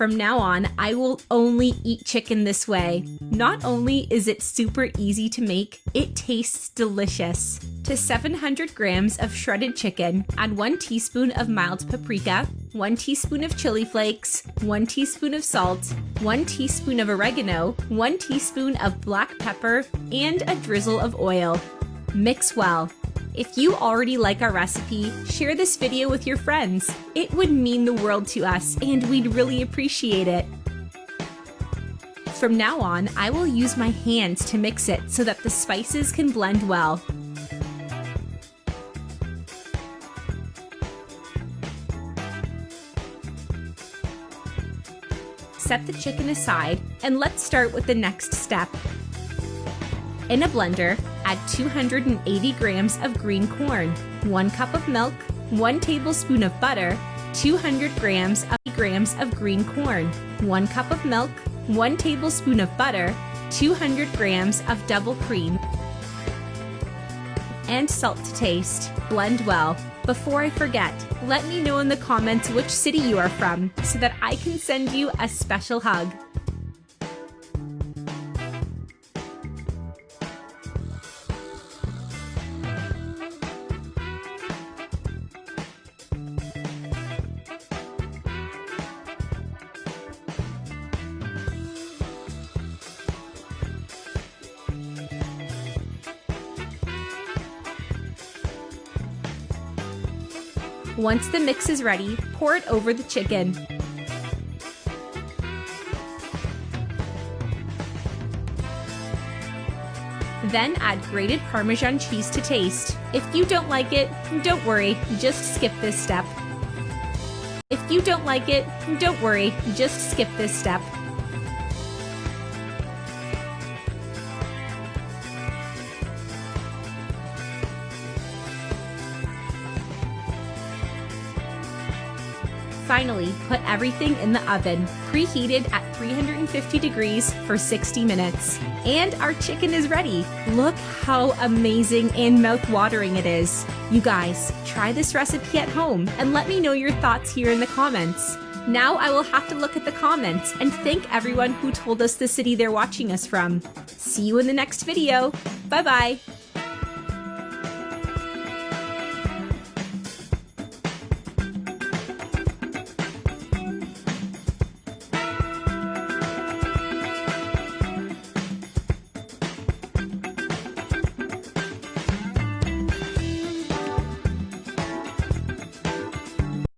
From now on, I will only eat chicken this way. Not only is it super easy to make, it tastes delicious. To 700 grams of shredded chicken, add 1 teaspoon of mild paprika, 1 teaspoon of chili flakes, 1 teaspoon of salt, 1 teaspoon of oregano, 1 teaspoon of black pepper, and a drizzle of oil. Mix well. If you already like our recipe, share this video with your friends. It would mean the world to us, and we'd really appreciate it. From now on, I will use my hands to mix it so that the spices can blend well. Set the chicken aside, and let's start with the next step. In a blender, add 280 grams of green corn, 1 cup of milk, 1 tablespoon of butter, 200 grams of green corn, 1 cup of milk, 1 tablespoon of butter, 200 grams of double cream, and salt to taste. Blend well. Before I forget, let me know in the comments which city you are from so that I can send you a special hug. Once the mix is ready, pour it over the chicken. Then add grated Parmesan cheese to taste. If you don't like it, don't worry, just skip this step. If you don't like it, don't worry, just skip this step. Finally, put everything in the oven, preheated at 350 degrees for 60 minutes. And our chicken is ready. Look how amazing and mouth-watering it is. You guys, try this recipe at home and let me know your thoughts here in the comments. Now I will have to look at the comments and thank everyone who told us the city they're watching us from. See you in the next video. Bye-bye.